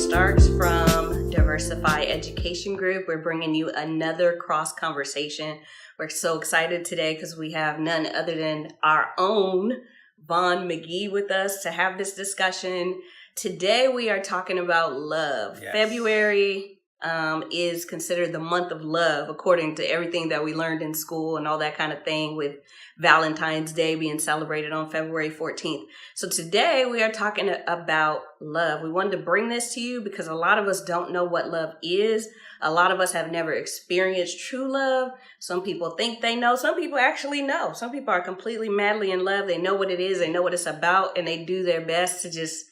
Starks from Diversif-I Education Group. We're bringing you another cross conversation. We're so excited today because we have none other than our own Vaughn McGee with us to have this discussion. Today we are talking about love. Yes. February is considered the month of love, according to everything that we learned in school and all that kind of thing, with Valentine's Day being celebrated on February 14th. So today we are talking about love. We wanted to bring this to you because a lot of us don't know what love is. A lot of us have never experienced true love. Some people think they know. Some people actually know. Some people are completely madly in love. They know what it is. They know what it's about, and they do their best to just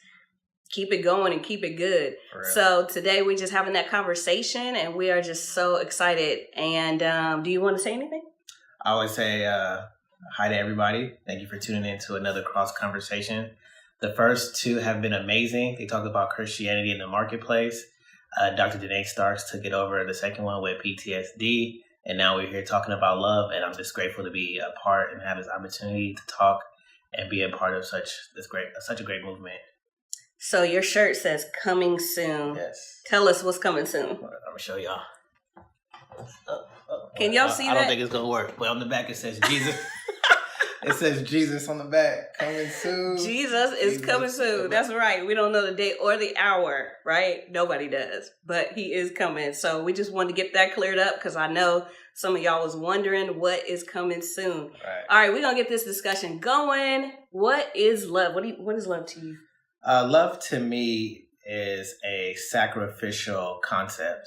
keep it going and keep it good. So today we're just having that conversation, and we are just so excited. And do you want to say anything? I always say hi to everybody. Thank you for tuning in to another cross conversation. The first two have been amazing. They talked about Christianity in the marketplace. Dr. Danae Starks took it over, the second one with PTSD. And now we're here talking about love. And I'm just grateful to be a part and have this opportunity to talk and be a part of such a great movement. So your shirt says coming soon. Yes. Tell us what's coming soon. I'm going to show y'all. Can y'all see that? I don't think it's going to work. But on the back it says Jesus. It says Jesus on the back. Coming soon. Jesus is coming soon. That's right. We don't know the date or the hour, right? Nobody does. But he is coming. So we just wanted to get that cleared up because I know some of y'all was wondering what is coming soon. Right. All right, we're going to get this discussion going. What is love? What is love to you? Love to me is a sacrificial concept.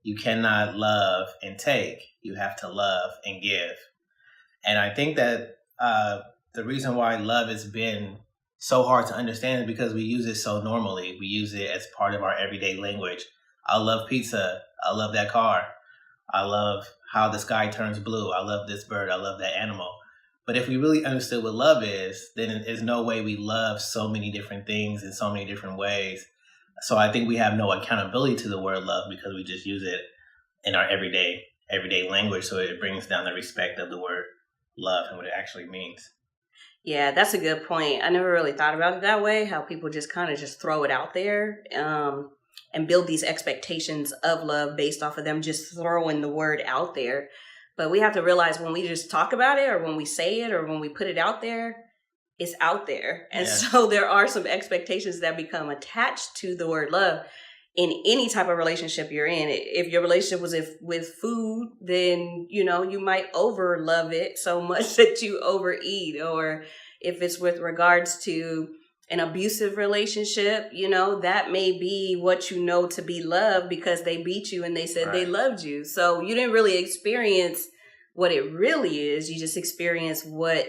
You cannot love and take. You have to love and give. And I think that the reason why love has been so hard to understand is because we use it so normally. We use it as part of our everyday language. I love pizza. I love that car. I love how the sky turns blue. I love this bird. I love that animal. But if we really understood what love is, then there's no way we love so many different things in so many different ways. So I think we have no accountability to the word love because we just use it in our everyday language. So it brings down the respect of the word love and what it actually means. Yeah, that's a good point. I never really thought about it that way, how people just kind of just throw it out there and build these expectations of love based off of them just throwing the word out there. But we have to realize when we just talk about it or when we say it or when we put it out there, it's out there. And so there are some expectations that become attached to the word love in any type of relationship you're in. If your relationship was with food, then, you might over love it so much that you overeat. Or if it's with regards to an abusive relationship, that may be what you know to be love because they beat you and they said they loved you. So you didn't really experience what it really is. You just experience what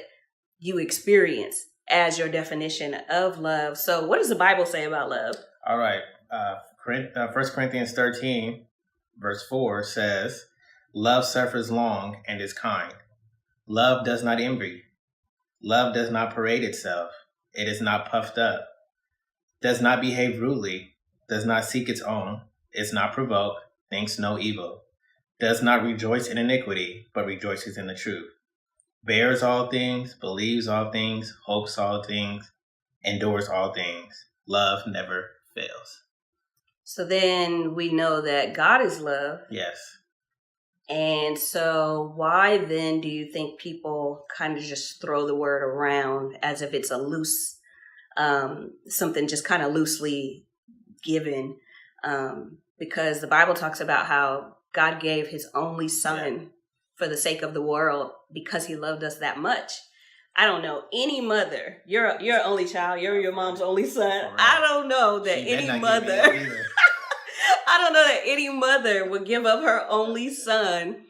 you experience as your definition of love. So what does the Bible say about love? All right. 1 Corinthians 13, verse 4 says, love suffers long and is kind. Love does not envy. Love does not parade itself. It is not puffed up, does not behave rudely, does not seek its own, is not provoked, thinks no evil, does not rejoice in iniquity, but rejoices in the truth, bears all things, believes all things, hopes all things, endures all things. Love never fails. So then we know that God is love. Yes. And so why then do you think people kind of just throw the word around as if it's a loose, something just kind of loosely given? Because the Bible talks about how God gave his only son for the sake of the world because he loved us that much. I don't know any mother. You're an only child. You're your mom's only son. Right. I don't know that any mother. I don't know that any mother would give up her only son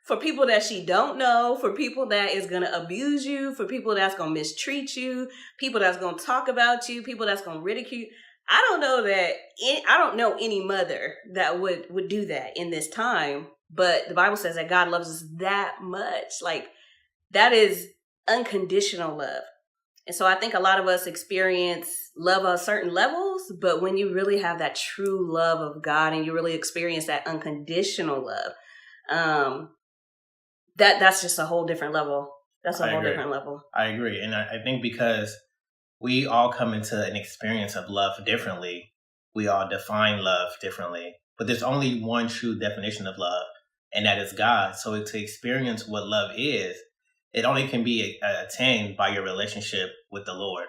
for people that she don't know, for people that is going to abuse you, for people that's going to mistreat you, people that's going to talk about you, people that's going to ridicule you. I don't know any mother that would do that in this time. But the Bible says that God loves us that much. Like, that is unconditional love. And so I think a lot of us experience love on certain levels, but when you really have that true love of God and you really experience that unconditional love, that's just a whole different level. That's a whole different level. I agree. And I think because we all come into an experience of love differently, we all define love differently. But there's only one true definition of love, and that is God. So to experience what love is, it only can be attained by your relationship with the Lord.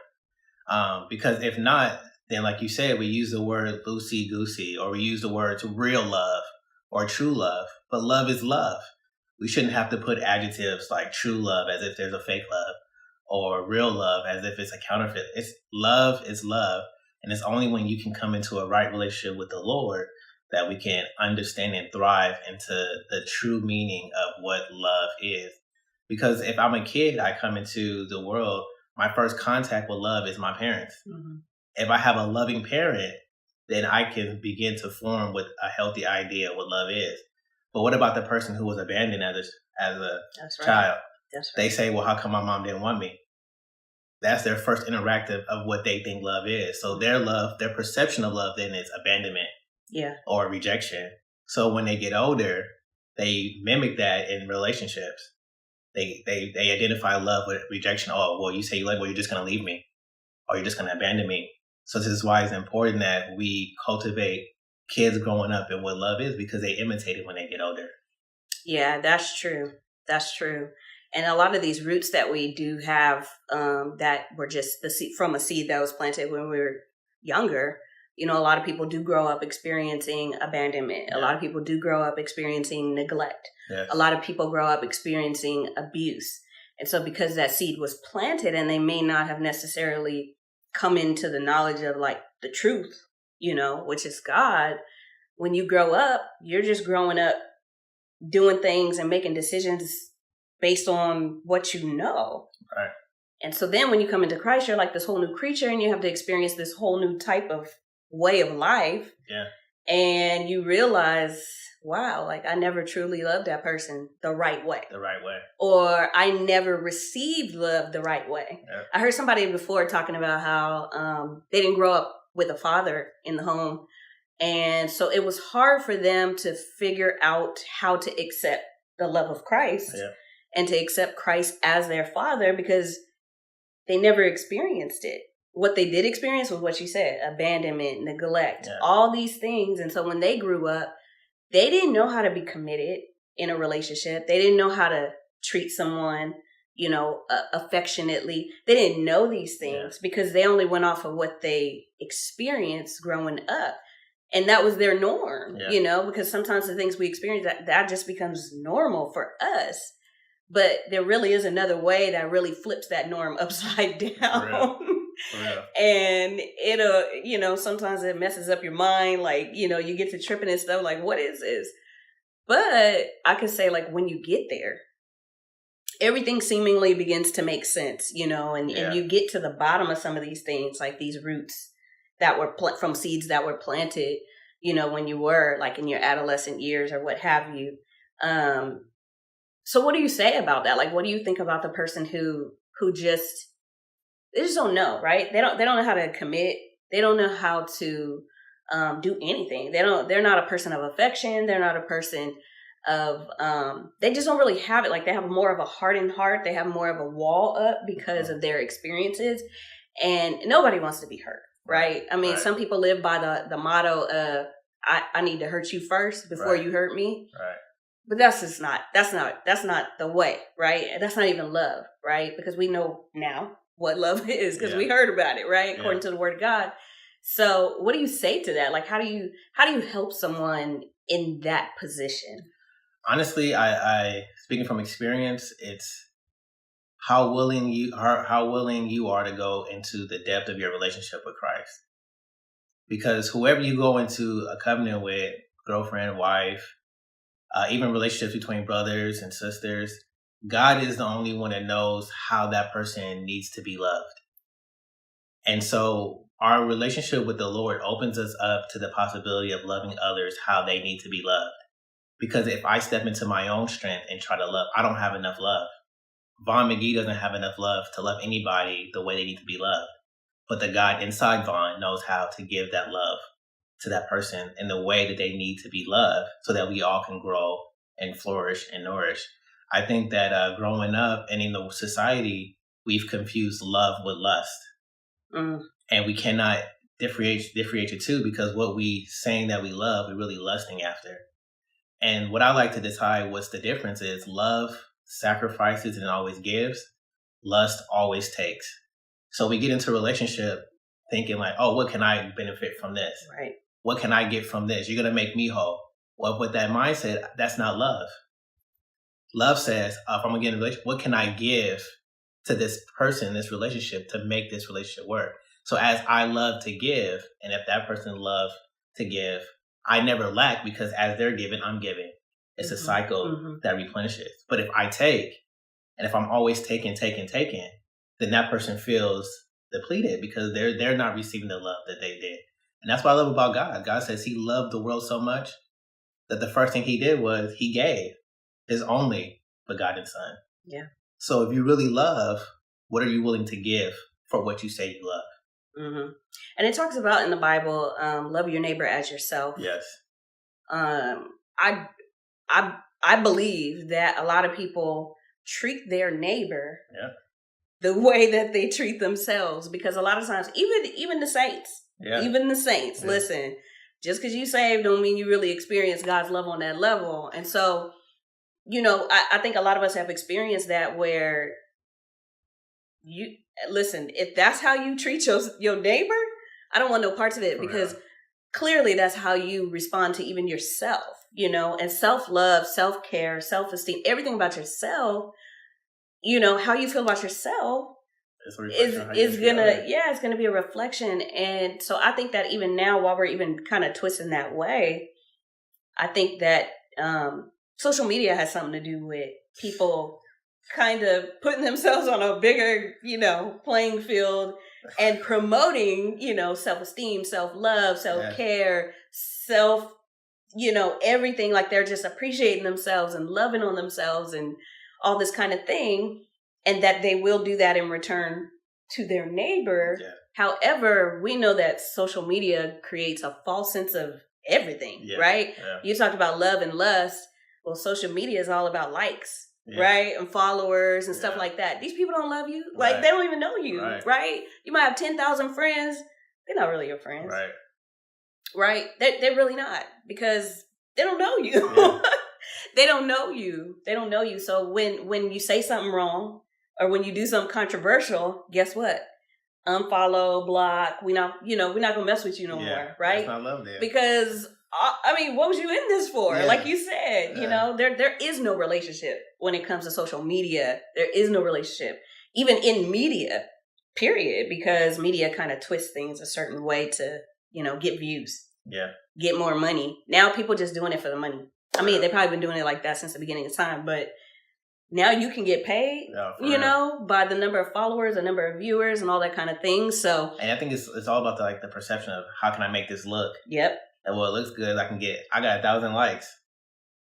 Because if not, then like you said, we use the word loosey goosey, or we use the words real love or true love. But love is love. We shouldn't have to put adjectives like true love as if there's a fake love, or real love as if it's a counterfeit. It's love is love. And it's only when you can come into a right relationship with the Lord that we can understand and thrive into the true meaning of what love is. Because if I'm a kid, I come into the world, my first contact with love is my parents. Mm-hmm. If I have a loving parent, then I can begin to form with a healthy idea of what love is. But what about the person who was abandoned as a child? That's right. They say, well, how come my mom didn't want me? That's their first interactive of what they think love is. So their love, their perception of love then is abandonment, or rejection. So when they get older, they mimic that in relationships. They identify love with rejection. Oh, well, you say you like, well, you're just going to leave me, or you're just going to abandon me. So this is why it's important that we cultivate kids growing up in what love is, because they imitate it when they get older. Yeah, that's true. That's true. And a lot of these roots that we do have that were just the seed, from a seed that was planted when we were younger. You know, a lot of people do grow up experiencing abandonment. Yeah. A lot of people do grow up experiencing neglect. Yes. A lot of people grow up experiencing abuse. And so because that seed was planted and they may not have necessarily come into the knowledge of like the truth, you know, which is God, when you grow up, you're just growing up doing things and making decisions based on what you know. Right. And so then when you come into Christ, you're like this whole new creature and you have to experience this whole new type of way of life. Yeah. And you realize, wow, like I never truly loved that person the right way. The right way. Or I never received love the right way. Yeah. I heard somebody before talking about how they didn't grow up with a father in the home. And so it was hard for them to figure out how to accept the love of Christ. Yeah. And to accept Christ as their father because they never experienced it. What they did experience was what you said, abandonment, neglect, all these things. And so when they grew up, they didn't know how to be committed in a relationship. They didn't know how to treat someone, you know, affectionately. They didn't know these things because they only went off of what they experienced growing up. And that was their norm, you know, because sometimes the things we experience, that just becomes normal for us. But there really is another way that really flips that norm upside down. For real. And it'll, you know, sometimes it messes up your mind. Like, you know, you get to tripping and stuff like, what is this? But I could say like when you get there, everything seemingly begins to make sense, you know, and you get to the bottom of some of these things, like these roots that were from seeds that were planted, you know, when you were like in your adolescent years or what have you. So what do you say about that? Like, what do you think about the person who just, they just don't know, right? They don't know how to commit. They don't know how to do anything. They're not a person of affection. They're not a person of, they just don't really have it. Like they have more of a hardened heart. They have more of a wall up because of their experiences, and nobody wants to be hurt, right? I mean, some people live by the motto of, I need to hurt you first before you hurt me. Right. But that's not the way, right? That's not even love, right? Because we know now what love is because we heard about it, right? According to the word of God. So what do you say to that? Like, how do you help someone in that position? Honestly, I speaking from experience, it's how willing you are to go into the depth of your relationship with Christ. Because whoever you go into a covenant with, girlfriend, wife, even relationships between brothers and sisters, God is the only one that knows how that person needs to be loved. And so our relationship with the Lord opens us up to the possibility of loving others how they need to be loved. Because if I step into my own strength and try to love, I don't have enough love. Vaughn McGee doesn't have enough love to love anybody the way they need to be loved. But the God inside Vaughn knows how to give that love to that person in the way that they need to be loved so that we all can grow and flourish and nourish. I think that growing up and in the society, we've confused love with lust. And we cannot differentiate the two, because what we saying that we love, we're really lusting after. And what I like to decide what's the difference is: love sacrifices and always gives. Lust always takes. So we get into a relationship thinking like, oh, what can I benefit from this? Right. What can I get from this? You're going to make me whole. Well, with that mindset, that's not love. Love says, if I'm going to get in a relationship, what can I give to this person, this relationship, to make this relationship work? So as I love to give, and if that person loves to give, I never lack, because as they're giving, I'm giving. It's a cycle that replenishes. But if I take, and if I'm always taking, then that person feels depleted, because they're not receiving the love that they did. And that's what I love about God. God says he loved the world so much that the first thing he did was he gave his only begotten son. Yeah. So if you really love, what are you willing to give for what you say you love? And it talks about in the Bible, love your neighbor as yourself. Yes. I believe that a lot of people treat their neighbor the way that they treat themselves, because a lot of times, even the saints, listen, just because you saved don't mean you really experience God's love on that level. And so, I think a lot of us have experienced that, where if that's how you treat your neighbor, I don't want no parts of it, because clearly that's how you respond to even yourself, and self-love, self-care, self-esteem, everything about yourself, how you feel about yourself is gonna be a reflection. And so I think that even now, while we're even kind of twisting that way, I think that social media has something to do with people kind of putting themselves on a bigger, playing field, and promoting, self-esteem, self-love, self-care, everything, like they're just appreciating themselves and loving on themselves and all this kind of thing, and that they will do that in return to their neighbor. Yeah. However, we know that social media creates a false sense of everything, right? Yeah. You talked about love and lust. Well, social media is all about likes. Right? And followers and stuff like that. These people don't love you. Like, they don't even know you, right? You might have 10,000 friends. They're not really your friends. Right? They're really not, because they don't know you. Yeah. They don't know you. So when you say something wrong, or when you do something controversial, guess what? Unfollow, block. We're not gonna mess with you no more, right? That's not love there. Because what was you in this for? Yeah. Like you said, there is no relationship when it comes to social media. There is no relationship, even in media, period, because media kind of twists things a certain way to, get views, get more money. Now people just doing it for the money. They've probably been doing it like that since the beginning of time, but now you can get paid, by the number of followers, the number of viewers, and all that kind of thing. So, and I think it's all about the perception of how can I make this look. Yep. And well, it looks good. I got 1,000 likes.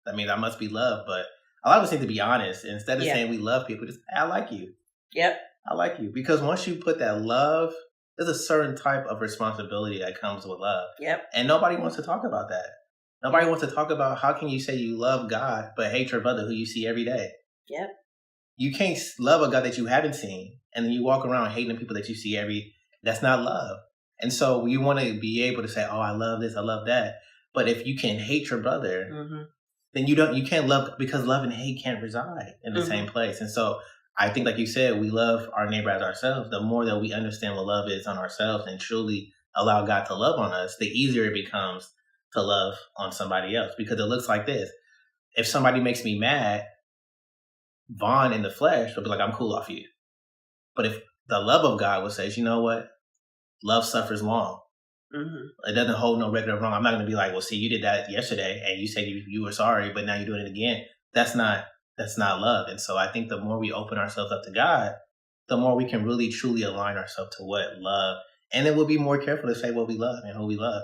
That must be love. But a lot of us need to be honest. Instead of saying we love people, just, I like you. Yep. I like you. Because once you put that love, there's a certain type of responsibility that comes with love. Yep. And nobody wants to talk about that. Nobody wants to talk about how can you say you love God, but hate your brother who you see every day. Yep. You can't love a God that you haven't seen, and then you walk around hating the people that you see that's not love. And so you want to be able to say, oh, I love this, I love that. But if you can hate your brother, then you can't love, because love and hate can't reside in the same place. And so I think, like you said, we love our neighbor as ourselves. The more that we understand what love is on ourselves and truly allow God to love on us, the easier it becomes to love on somebody else. Because it looks like this. If somebody makes me mad, Vaughn in the flesh will be like, I'm cool off you. But if the love of God will say, you know what? Love suffers long. It doesn't hold no record of wrong. I'm not going to be like, well, see, you did that yesterday and you said you were sorry, but now you're doing it again. That's not love. And so I think the more we open ourselves up to God, the more we can really truly align ourselves to what love. And then we'll be more careful to say what we love and who we love.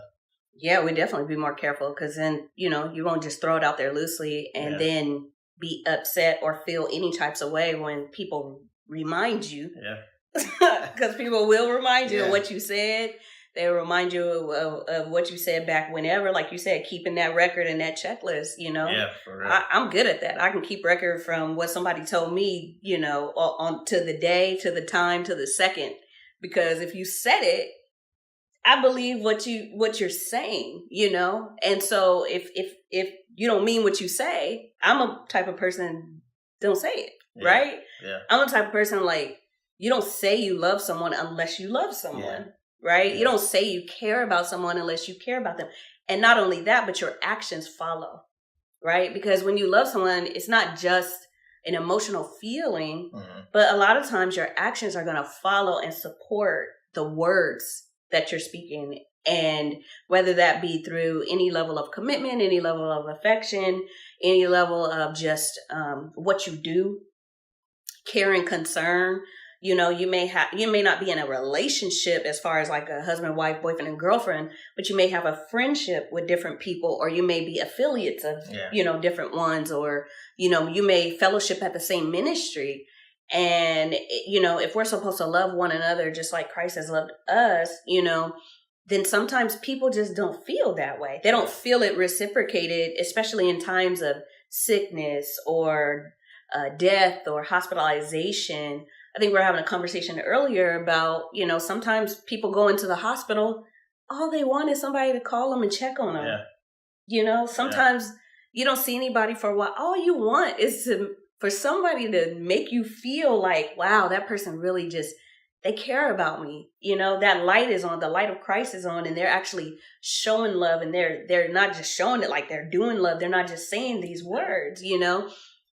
Yeah, we definitely be more careful, because then, you won't just throw it out there loosely and then be upset or feel any types of way when people remind you. Yeah. Because people will remind you of what you said. They'll remind you of what you said back whenever, like you said, keeping that record and that checklist, Yeah, for real. I'm good at that. I can keep record from what somebody told me, on to the day, to the time, to the second. Because if you said it, I believe what you're saying, and so if you don't mean what you say, I'm a type of person don't say it, right? Yeah. I'm a type of person like you don't say you love someone unless you love someone, right? Yeah. You don't say you care about someone unless you care about them, and not only that, but your actions follow, right? Because when you love someone, it's not just an emotional feeling, but a lot of times your actions are going to follow and support the words that you're speaking. And whether that be through any level of commitment, any level of affection, any level of just what you do, care and concern. You may not be in a relationship as far as like a husband, wife, boyfriend, and girlfriend, but you may have a friendship with different people, or you may be affiliates of, different ones, or, you may fellowship at the same ministry. And, if we're supposed to love one another just like Christ has loved us, then sometimes people just don't feel that way. They don't feel it reciprocated, especially in times of sickness or death or hospitalization. I think we were having a conversation earlier about, sometimes people go into the hospital, all they want is somebody to call them and check on them. Sometimes you don't see anybody for a while. All you want is for somebody to make you feel like, wow, that person really they care about me. That light is on, the light of Christ is on, and they're actually showing love, and they're not just showing it like they're doing love. They're not just saying these words,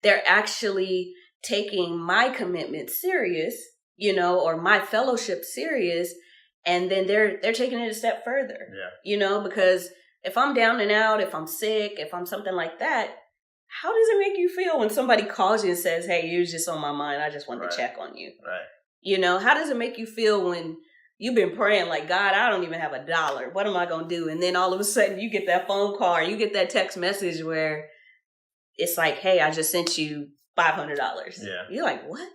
they're actually taking my commitment serious, or my fellowship serious. And then they're taking it a step further, because if I'm down and out, if I'm sick, if I'm something like that, how does it make you feel when somebody calls you and says, hey, you was just on my mind, I just wanted to check on you? Right. How does it make you feel when you've been praying like, God, I don't even have $1. What am I going to do? And then all of a sudden you get that phone call, or you get that text message where it's like, hey, I just sent you $500. Yeah. You're like, what?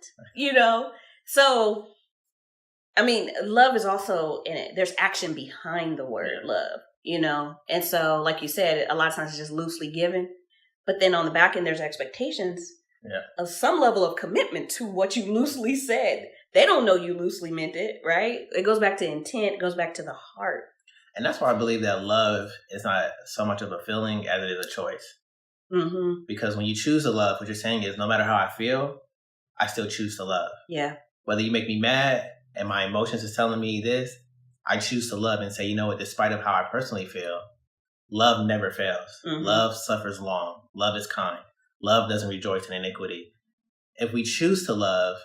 So, I mean, love is also in it. There's action behind the word love, And so, like you said, a lot of times it's just loosely given. But then on the back end, there's expectations of some level of commitment to what you loosely said. They don't know you loosely meant it, right? It goes back to intent. It goes back to the heart. And that's why I believe that love is not so much of a feeling as it is a choice. Mm-hmm. Because when you choose to love, what you're saying is no matter how I feel, I still choose to love. Yeah. Whether you make me mad and my emotions is telling me this, I choose to love and say, you know what, despite of how I personally feel, love never fails. Mm-hmm. Love suffers long. Love is kind. Love doesn't rejoice in iniquity. If we choose to love,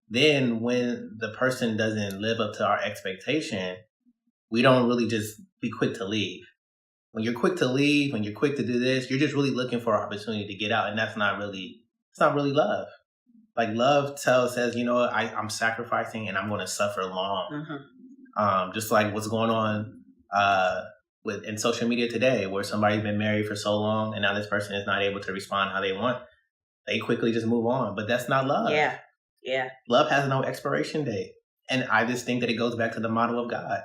then when the person doesn't live up to our expectation, we don't really just be quick to leave. When you're quick to leave, when you're quick to do this, you're just really looking for an opportunity to get out. And it's not really love. Like love says, you know what, I'm sacrificing and I'm going to suffer long. Mm-hmm. Just like what's going on in social media today, where somebody's been married for so long and now this person is not able to respond how they want. They quickly just move on. But that's not love. Yeah. Yeah. Love has no expiration date. And I just think that it goes back to the model of God.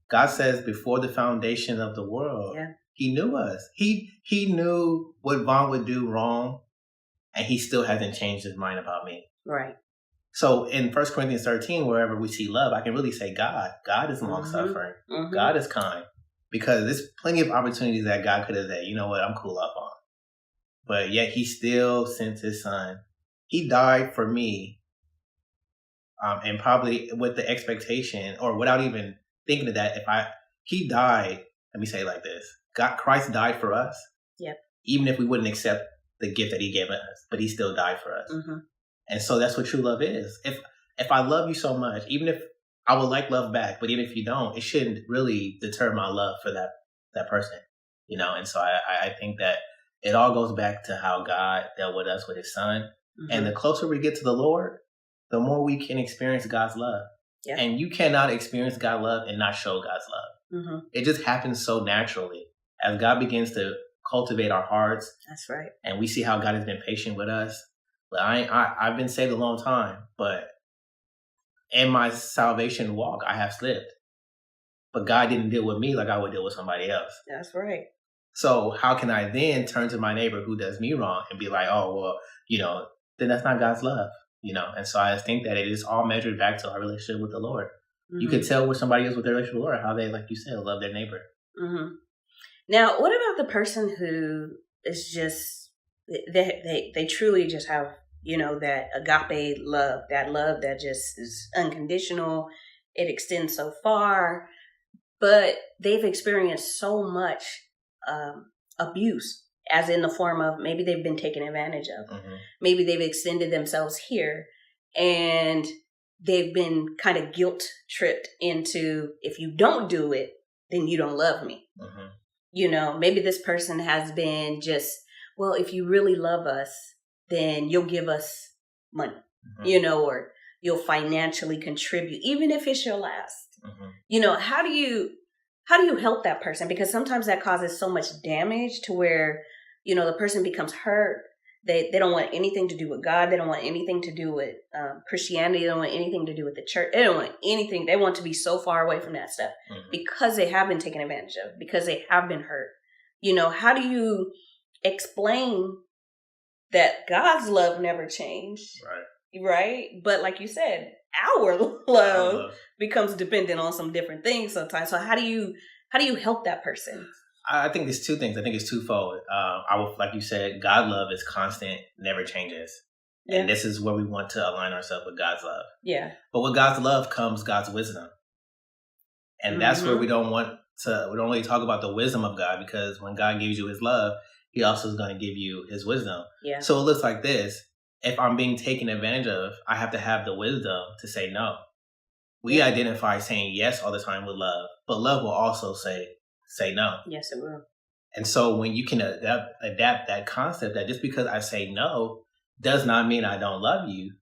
God says before the foundation of the world, he knew us. He knew what Vaughn would do wrong, and he still hasn't changed his mind about me. Right. So in 1 Corinthians 13, wherever we see love, I can really say God. God is long-suffering. Mm-hmm. God is kind. Because there's plenty of opportunities that God could have said, you know what, I'm cool up on. But yet he still sent his son. He died for me, and probably with the expectation, or without even thinking of that, he died, let me say it like this. Christ died for us. Yep. Even if we wouldn't accept the gift that he gave us, but he still died for us. Mm-hmm. And so that's what true love is. If I love you so much, even if I would like love back, but even if you don't, it shouldn't really deter my love for that person, And so I think that it all goes back to how God dealt with us with his son. Mm-hmm. And the closer we get to the Lord, the more we can experience God's love. Yeah. And you cannot experience God's love and not show God's love. Mm-hmm. It just happens so naturally as God begins to cultivate our hearts. That's right. And we see how God has been patient with us. But I've been saved a long time, but in my salvation walk, I have slipped. But God didn't deal with me like I would deal with somebody else. That's right. So how can I then turn to my neighbor who does me wrong and be like, oh, well, then that's not God's love. And so I just think that it is all measured back to our relationship with the Lord. You could tell where somebody is with their relationship with the Lord, how they, like you said, love their neighbor. Mm-hmm. Now, what about the person who is just, they truly just have, that agape love, that just is unconditional. It extends so far, but they've experienced so much abuse, as in the form of maybe they've been taken advantage of. Mm-hmm. Maybe they've extended themselves here and they've been kind of guilt tripped into, if you don't do it, then you don't love me. Mm-hmm. Maybe this person has been just, well, if you really love us, then you'll give us money, or you'll financially contribute, even if it's your last. Mm-hmm. How do you help that person? Because sometimes that causes so much damage to where, the person becomes hurt. They don't want anything to do with God. They don't want anything to do with Christianity. They don't want anything to do with the church. They don't want anything. They want to be so far away from that stuff because they have been taken advantage of, because they have been hurt. How do you explain that God's love never changed? Right? But like you said, our love becomes dependent on some different things sometimes. So how do you help that person? I think there's two things. I think it's twofold. Like you said, God love is constant, never changes. Yeah. And this is where we want to align ourselves with God's love. Yeah. But with God's love comes God's wisdom. And that's where we don't really talk about the wisdom of God, because when God gives you his love, he also is going to give you his wisdom. Yeah. So it looks like this. If I'm being taken advantage of, I have to have the wisdom to say no. We identify saying yes all the time with love, but love will also say no. Yes, it will. And so when you can adapt that concept that just because I say no does not mean I don't love you,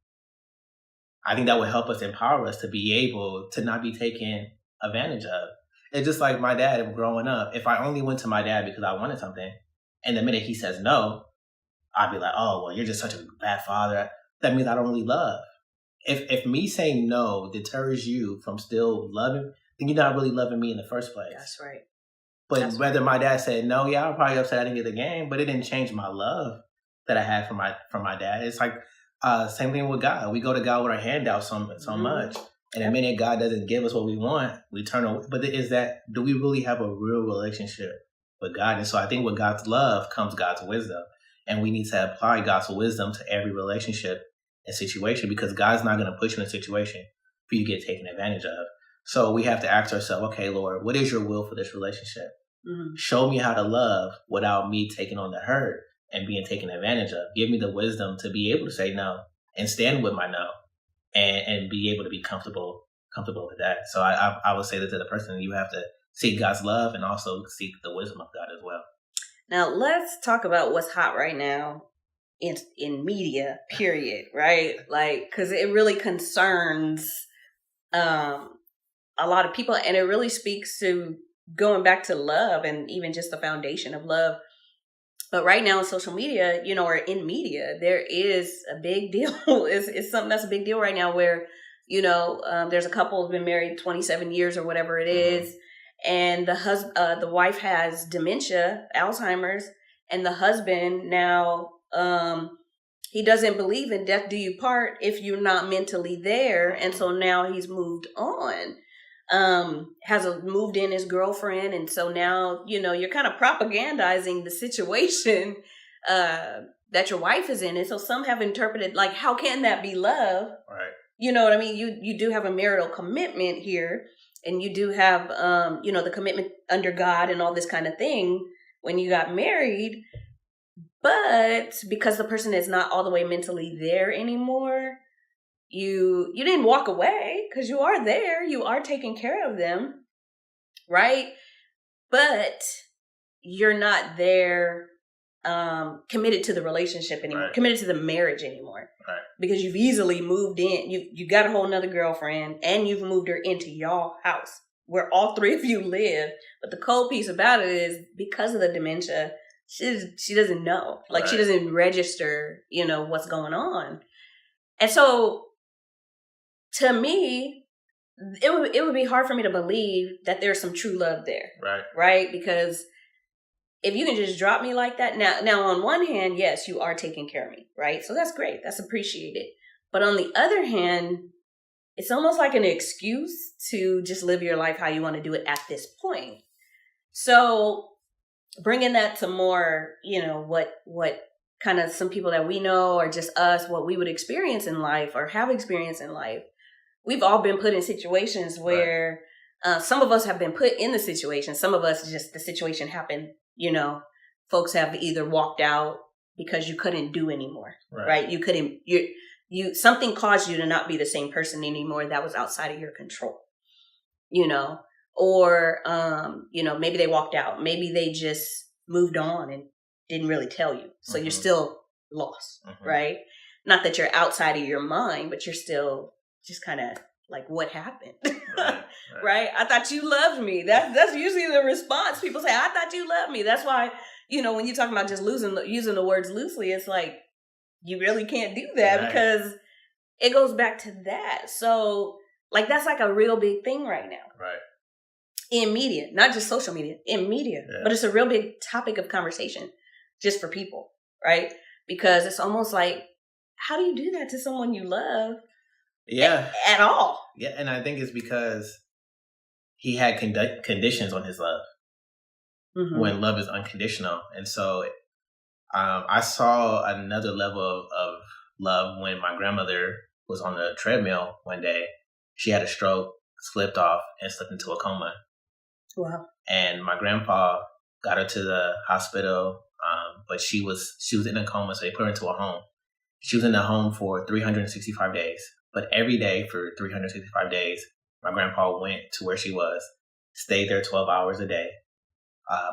I think that would help us, empower us to be able to not be taken advantage of. It's just like my dad growing up. If I only went to my dad because I wanted something, and the minute he says no, I'd be like, oh, well, you're just such a bad father. That means I don't really love. If me saying no deters you from still loving, then you're not really loving me in the first place. That's right. But whether my dad said no, I'm probably upset I didn't get the game, but it didn't change my love that I had for my dad. It's like same thing with God. We go to God with our hand out so much, and the minute God doesn't give us what we want, we turn away. But do we really have a real relationship with God? And so I think with God's love comes God's wisdom, and we need to apply God's wisdom to every relationship and situation, because God's not going to put you in a situation for you to get taken advantage of. So we have to ask ourselves, okay, Lord, what is your will for this relationship? Show me how to love without me taking on the hurt and being taken advantage of. Give me the wisdom to be able to say no and stand with my no, and be able to be comfortable with that. So I would say that to the person, you have to seek God's love and also seek the wisdom of God as well. Now let's talk about what's hot right now in media, period, right? Like, because it really concerns a lot of people, and it really speaks to going back to love and even just the foundation of love. But right now in social media, or in media, there is a big deal. It's something that's a big deal right now where, there's a couple who've been married 27 years or whatever it is. And the wife has dementia, Alzheimer's, and the husband now, he doesn't believe in death do you part if you're not mentally there. And so now he's moved on. Has moved in his girlfriend, and so now you're kind of propagandizing the situation that your wife is in, and so some have interpreted like, how can that be love? Right. You know what I mean? You do have a marital commitment here, and you do have the commitment under God and all this kind of thing when you got married, but because the person is not all the way mentally there anymore, you didn't walk away, because you are there. You are taking care of them, right? But you're not there committed to the relationship anymore, committed to the marriage anymore. Right. Because you've easily moved in. You got a whole nother girlfriend, and you've moved her into y'all house where all three of you live. But the cold piece about it is, because of the dementia, she doesn't know. Like, she doesn't register, what's going on. And so, to me, it would be hard for me to believe that there's some true love there. Right? Because if you can just drop me like that, now on one hand, yes, you are taking care of me, right? So that's great. That's appreciated. But on the other hand, it's almost like an excuse to just live your life how you want to do it at this point. So bringing that to more, what kind of some people that we know or just us, what we would experience in life or have experienced in life. We've all been put in situations where some of us have been put in the situation. Some of us just the situation happened, folks have either walked out because you couldn't do anymore, right? You couldn't, something caused you to not be the same person anymore that was outside of your control, or, maybe they walked out. Maybe they just moved on and didn't really tell you. So you're still lost, right? Not that you're outside of your mind, but you're still just kind of like, what happened? Right? I thought you loved me. That's usually the response. People say, I thought you loved me. That's why, when you're talking about just using the words loosely, it's like, you really can't do that because it goes back to that. So like, that's like a real big thing right now. Right. In media, not just social media, in media. Yeah. But it's a real big topic of conversation just for people, right? Because it's almost like, how do you do that to someone you love? Yeah. At all. Yeah, and I think it's because he had conditions on his love when love is unconditional. And so I saw another level of love when my grandmother was on the treadmill one day. She had a stroke, slipped off, and slipped into a coma. Wow. And my grandpa got her to the hospital, but she was in a coma, so they put her into a home. She was in the home for 365 days. But every day for 365 days, my grandpa went to where she was, stayed there 12 hours a day,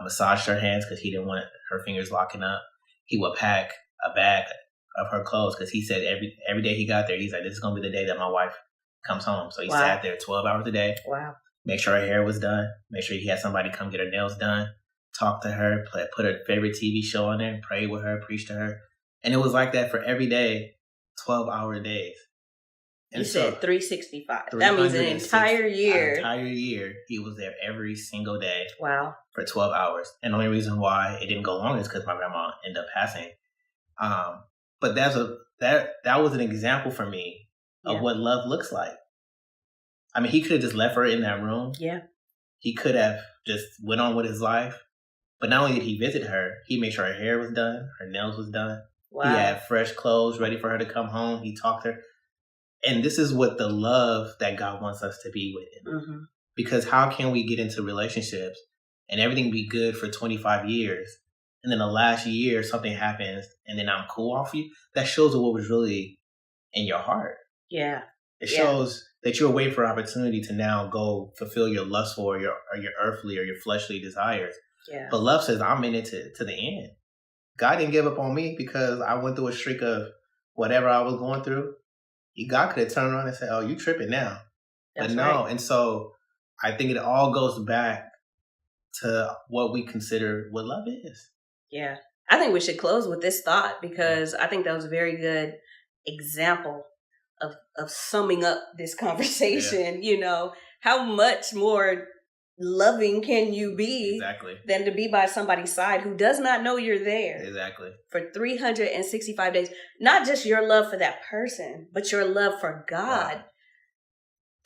massaged her hands because he didn't want her fingers locking up. He would pack a bag of her clothes because he said every day he got there, he's like, this is going to be the day that my wife comes home. So he sat there 12 hours a day. Wow. Make sure her hair was done. Make sure he had somebody come get her nails done. Talk to her. Put her favorite TV show on there. Pray with her. Preach to her. And it was like that for every day, 12-hour days. And you said 365. That means an entire year. An entire year. He was there every single day. Wow. For 12 hours. And the only reason why it didn't go longer is because my grandma ended up passing. But that was an example for me of what love looks like. I mean, he could have just left her in that room. Yeah. He could have just went on with his life. But not only did he visit her, he made sure her hair was done, her nails was done. Wow. He had fresh clothes ready for her to come home. He talked to her. And this is what the love that God wants us to be with. Because how can we get into relationships and everything be good for 25 years, and then the last year something happens and then I'm cool off you? That shows what was really in your heart. Yeah. It shows that you're waiting for an opportunity to now go fulfill your lustful or your earthly or your fleshly desires. Yeah. But love says, I'm in it to the end. God didn't give up on me because I went through a streak of whatever I was going through. God could have turned around and said, oh, you tripping now. But no. Right. And so I think it all goes back to what we consider what love is. Yeah. I think we should close with this thought because I think that was a very good example of summing up this conversation. How much more loving can you be than to be by somebody's side who does not know you're there for 365 days. Not just your love for that person, but your love for God. Wow.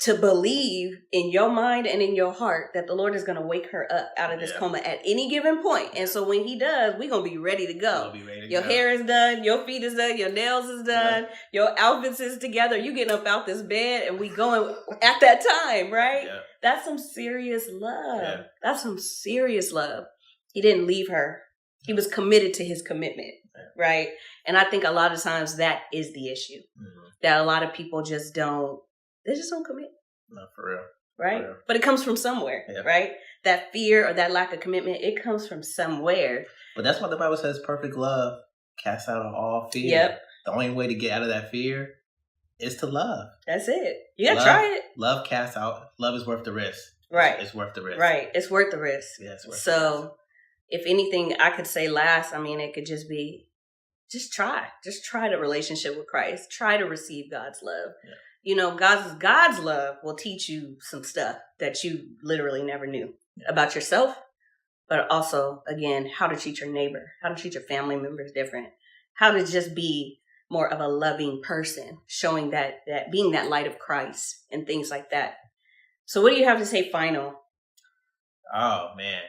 To believe in your mind and in your heart that the Lord is going to wake her up out of this coma at any given point. And so when he does, we're going to be ready to go. Your hair is done. Your feet is done. Your nails is done. Your outfits is together. You getting up out this bed and we going at that time, right? Yeah. That's some serious love. Yeah. That's some serious love. He didn't leave her. He was committed to his commitment, right? And I think a lot of times that is the issue. That a lot of people just don't. They just don't commit. No, for real. Right? For real. But it comes from somewhere, right? That fear or that lack of commitment, it comes from somewhere. But that's what the Bible says, perfect love casts out all fear. Yep. The only way to get out of that fear is to love. That's it. You gotta try it. Love casts out. Love is worth the risk. Right. It's worth the risk. Right. It's worth the risk. Yeah, it's worth the risk. So, if anything I could say last, it could just be, just try. Just try the relationship with Christ. Try to receive God's love. Yeah. God's love will teach you some stuff that you literally never knew about yourself, but also, again, how to treat your neighbor, how to treat your family members different, how to just be more of a loving person, showing that being that light of Christ and things like that. So what do you have to say final? Oh man.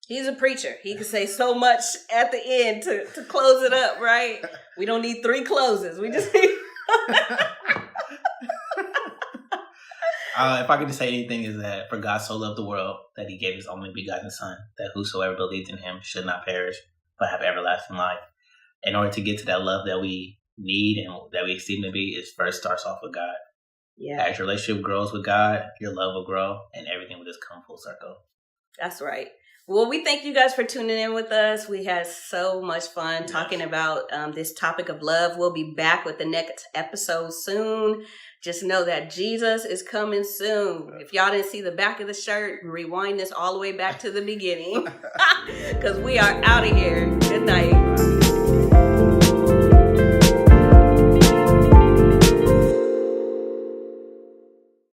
He's a preacher. He can say so much at the end to close it up, right? We don't need 3 closes. We just need if I could just say anything, is that for God so loved the world that he gave his only begotten son, that whosoever believes in him should not perish, but have everlasting life. In order to get to that love that we need and that we seem to be, it first starts off with God. Yeah. As your relationship grows with God, your love will grow and everything will just come full circle. That's right. Well, we thank you guys for tuning in with us. We had so much fun talking about this topic of love. We'll be back with the next episode soon. Just know that Jesus is coming soon. If y'all didn't see the back of the shirt, rewind this all the way back to the beginning because we are out of here. Good night.